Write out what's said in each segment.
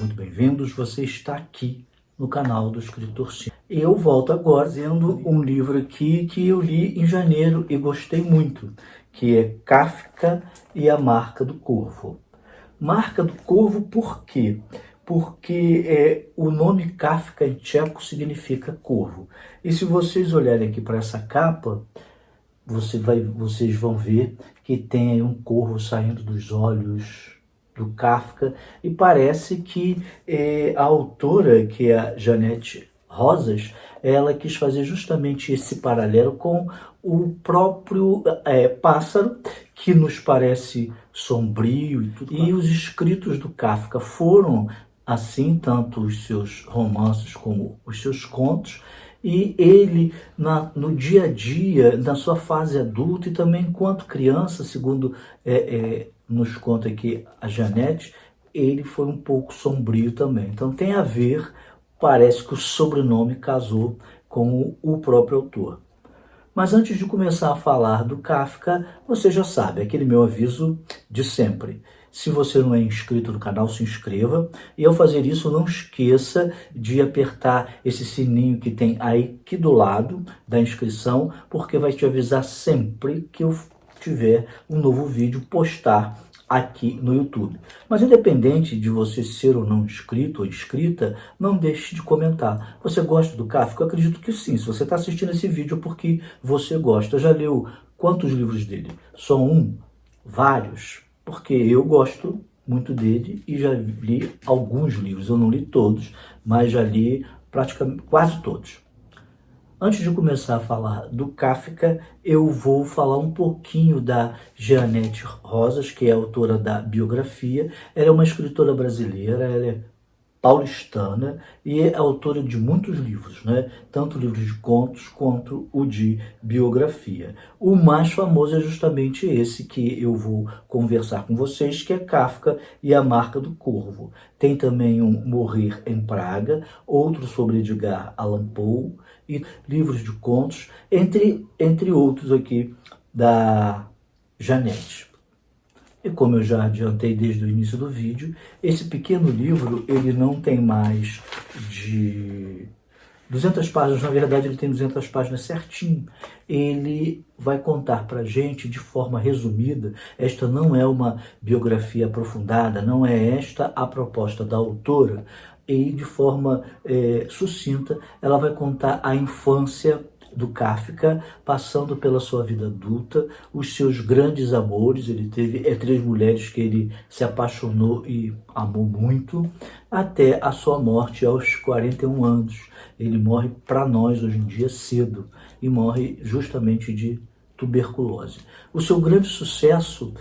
muito bem-vindos. Você está aqui no canal do Escritor Sim. Eu volto agora fazendo um livro aqui que eu li em janeiro e gostei muito, que é Kafka e a Marca do Corvo. Marca do Corvo por quê? Porque o nome Kafka em tcheco significa corvo. E se vocês olharem aqui para essa capa, vocês vão ver que tem aí um corvo saindo dos olhos do Kafka, e parece que a autora, que é a Janette Rosas, ela quis fazer justamente esse paralelo com o próprio pássaro, que nos parece sombrio e tudo. E os escritos do Kafka foram assim, tanto os seus romances como os seus contos, e ele, no dia a dia, na sua fase adulta e também enquanto criança, segundo nos conta aqui a Janette, ele foi um pouco sombrio também. Então tem a ver, parece que o sobrenome casou com o próprio autor. Mas antes de começar a falar do Kafka, você já sabe, aquele meu aviso de sempre. Se você não é inscrito no canal, se inscreva. E ao fazer isso, não esqueça de apertar esse sininho que tem aí aqui do lado da inscrição, porque vai te avisar sempre que eu tiver um novo vídeo postar aqui no YouTube. Mas independente de você ser ou não inscrito ou inscrita, não deixe de comentar. Você gosta do Kafka? Eu acredito que sim. Se você está assistindo esse vídeo é porque você gosta. Já leu quantos livros dele? Só um? Vários? Porque eu gosto muito dele e já li alguns livros. Eu não li todos, mas já li praticamente quase todos. Antes de começar a falar do Kafka, eu vou falar um pouquinho da Janette Rosas, que é autora da biografia. Ela é uma escritora brasileira, ela é paulistana e é autora de muitos livros, né? Tanto livros de contos quanto o de biografia. O mais famoso é justamente esse que eu vou conversar com vocês, que é Kafka e a Marca do Corvo. Tem também um Morrer em Praga, outro sobre Edgar Allan Poe, e livros de contos, entre outros aqui da Janette. E como eu já adiantei desde o início do vídeo, esse pequeno livro, ele não tem mais de 200 páginas, na verdade ele tem 200 páginas certinho. Ele vai contar pra gente de forma resumida, esta não é uma biografia aprofundada, não é esta a proposta da autora, e de forma sucinta ela vai contar a infância do Kafka, passando pela sua vida adulta, os seus grandes amores. Ele teve 3 mulheres que ele se apaixonou e amou muito, até a sua morte aos 41 anos. Ele morre para nós hoje em dia cedo, e morre justamente de tuberculose. O seu grande sucesso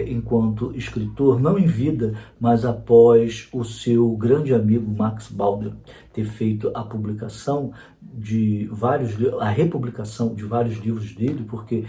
enquanto escritor, não em vida, mas após o seu grande amigo Max Balder ter feito a publicação de a republicação de vários livros dele, porque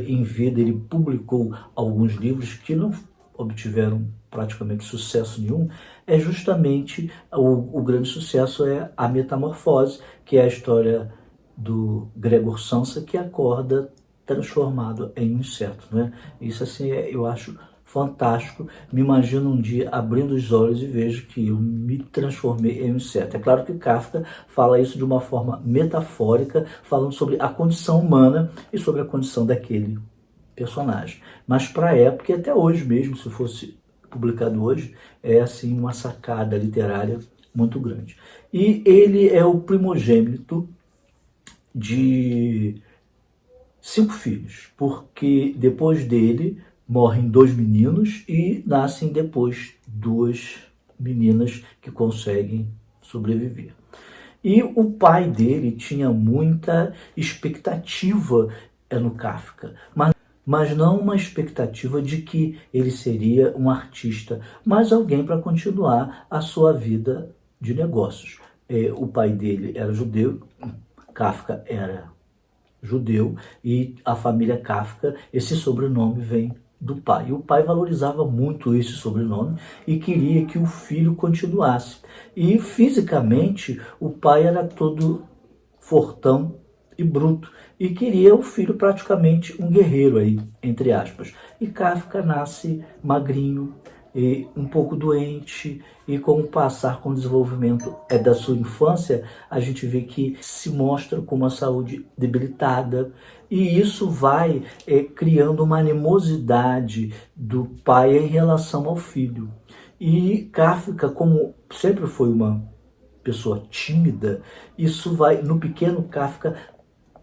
em vida ele publicou alguns livros que não obtiveram praticamente sucesso nenhum, é justamente o grande sucesso é A Metamorfose, que é a história do Gregor Samsa, que acorda transformado em um inseto, né? Isso assim eu acho fantástico. Me imagino um dia abrindo os olhos e vejo que eu me transformei em um inseto. É claro que Kafka fala isso de uma forma metafórica, falando sobre a condição humana e sobre a condição daquele personagem. Mas para a época, e até hoje mesmo, se fosse publicado hoje, é assim uma sacada literária muito grande. E ele é o primogênito de 5 filhos, porque depois dele morrem 2 meninos e nascem depois 2 meninas que conseguem sobreviver. E o pai dele tinha muita expectativa no Kafka, mas não uma expectativa de que ele seria um artista, mas alguém para continuar a sua vida de negócios. O pai dele era judeu, Kafka era judeu, e a família Kafka, esse sobrenome vem do pai. E o pai valorizava muito esse sobrenome e queria que o filho continuasse. E fisicamente o pai era todo fortão e bruto e queria o filho praticamente um guerreiro aí, entre aspas. E Kafka nasce magrinho, um pouco doente, e com o passar, com o desenvolvimento da sua infância, a gente vê que se mostra com uma saúde debilitada, e isso vai criando uma animosidade do pai em relação ao filho. E Kafka, como sempre foi uma pessoa tímida, isso vai, no pequeno Kafka,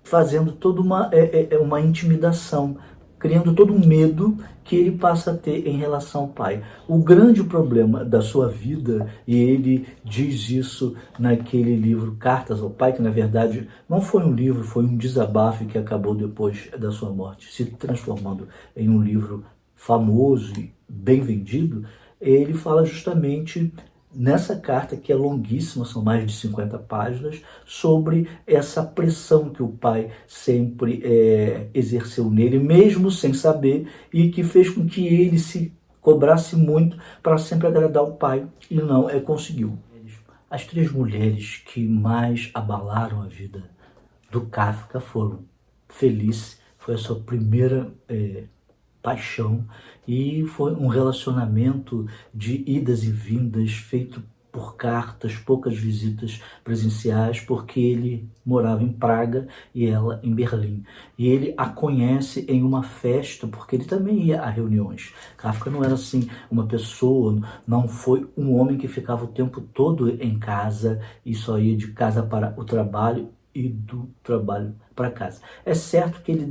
fazendo toda uma intimidação, criando todo um medo que ele passa a ter em relação ao pai. O grande problema da sua vida, e ele diz isso naquele livro Cartas ao Pai, que na verdade não foi um livro, foi um desabafo que acabou depois da sua morte se transformando em um livro famoso e bem vendido. Ele fala justamente nessa carta, que é longuíssima, são mais de 50 páginas, sobre essa pressão que o pai sempre exerceu nele, mesmo sem saber, e que fez com que ele se cobrasse muito para sempre agradar o pai, e não conseguiu. As 3 mulheres que mais abalaram a vida do Kafka foram Felice, foi a sua primeira paixão, e foi um relacionamento de idas e vindas, feito por cartas, poucas visitas presenciais, porque ele morava em Praga e ela em Berlim. E ele a conhece em uma festa, porque ele também ia a reuniões. Kafka não era assim uma pessoa, não foi um homem que ficava o tempo todo em casa e só ia de casa para o trabalho e do trabalho para casa. É certo que ele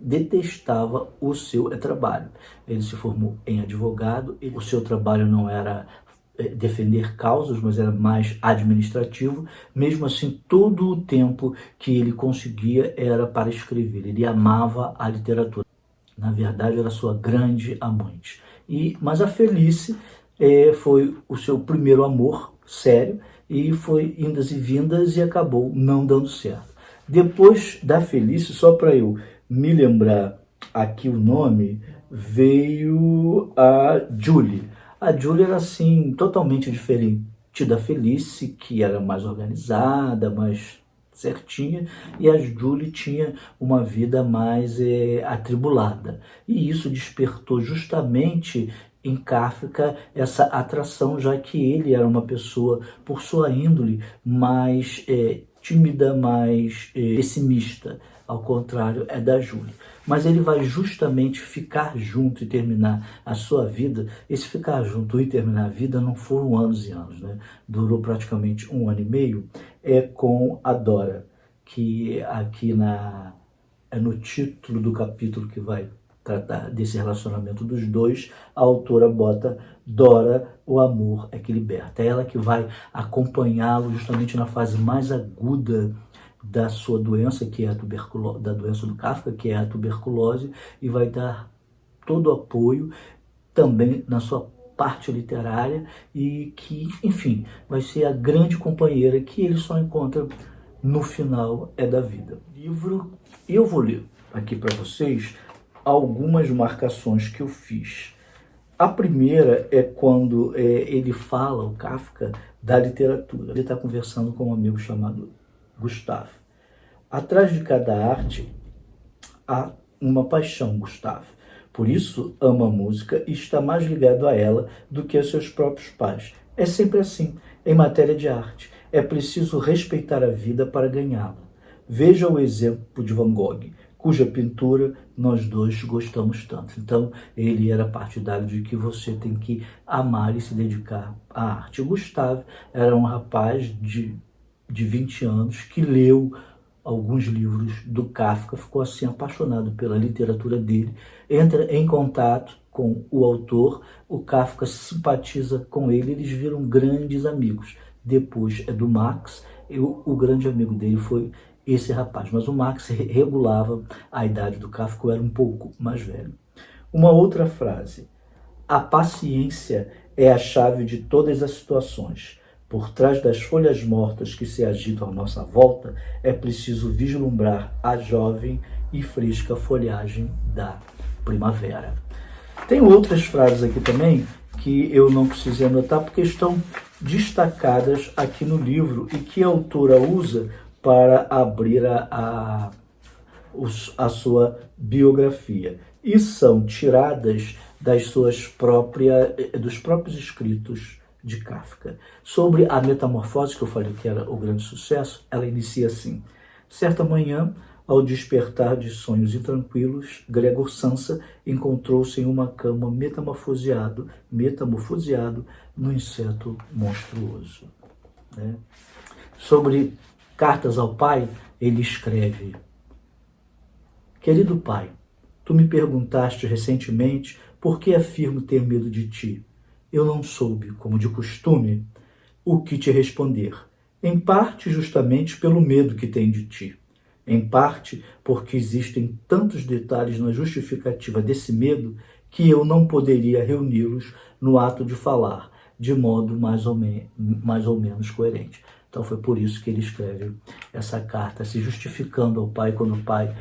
detestava o seu trabalho. Ele se formou em advogado, o seu trabalho não era defender causas, mas era mais administrativo. Mesmo assim, todo o tempo que ele conseguia era para escrever. Ele amava a literatura. Na verdade, era sua grande amante. Mas a Felice foi o seu primeiro amor sério, e foi indas e vindas e acabou não dando certo. Depois da Felice, só para eu me lembrar aqui o nome, veio a Julie. A Julie era assim, totalmente diferente da Felice, que era mais organizada, mais certinha, e a Julie tinha uma vida mais atribulada. E isso despertou justamente em Kafka essa atração, já que ele era uma pessoa, por sua índole, mais tímida, mais pessimista, ao contrário da Julie. Mas ele vai justamente ficar junto e terminar a sua vida. Esse ficar junto e terminar a vida não foram anos e anos, né? Durou praticamente 1 ano e meio, com a Dora, que aqui no título do capítulo que vai tratar desse relacionamento dos dois, a autora bota Dora, o amor é que liberta. É ela que vai acompanhá-lo justamente na fase mais aguda da sua doença, que é da doença do Kafka, que é a tuberculose, e vai dar todo o apoio também na sua parte literária, e que, enfim, vai ser a grande companheira que ele só encontra no final da vida. Livro, eu vou ler aqui para vocês algumas marcações que eu fiz. A primeira é quando ele fala, o Kafka, da literatura. Ele está conversando com um amigo chamado Gustav. Atrás de cada arte há uma paixão, Gustav. Por isso ama a música e está mais ligado a ela do que a seus próprios pais. É sempre assim, em matéria de arte. É preciso respeitar a vida para ganhá-la. Veja o exemplo de Van Gogh, cuja pintura nós dois gostamos tanto. Então, ele era partidário de que você tem que amar e se dedicar à arte. O Gustavo era um rapaz de 20 anos que leu alguns livros do Kafka, ficou assim apaixonado pela literatura dele, entra em contato com o autor, o Kafka simpatiza com ele, eles viram grandes amigos. Depois do Max, o grande amigo dele foi esse rapaz, mas o Max regulava a idade do Kafka, eu era um pouco mais velho. Uma outra frase: a paciência é a chave de todas as situações. Por trás das folhas mortas que se agitam à nossa volta, é preciso vislumbrar a jovem e fresca folhagem da primavera. Tem outras frases aqui também que eu não precisei anotar porque estão destacadas aqui no livro e que a autora usa para abrir a sua biografia. e são tiradas dos próprios escritos de Kafka. Sobre a metamorfose, que eu falei que era o grande sucesso, ela inicia assim: certa manhã, ao despertar de sonhos intranquilos, Gregor Samsa encontrou-se em uma cama metamorfoseado num inseto monstruoso. Né? Sobre cartas ao pai, ele escreve: querido pai, tu me perguntaste recentemente por que afirmo ter medo de ti. Eu não soube, como de costume, o que te responder. Em parte justamente pelo medo que tenho de ti. Em parte porque existem tantos detalhes na justificativa desse medo que eu não poderia reuni-los no ato de falar, de modo mais ou menos coerente. Então foi por isso que ele escreve essa carta, se justificando ao pai quando o pai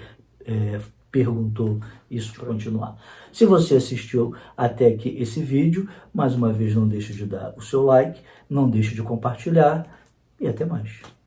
perguntou isso para continuar. Se você assistiu até aqui esse vídeo, mais uma vez não deixe de dar o seu like, não deixe de compartilhar e até mais.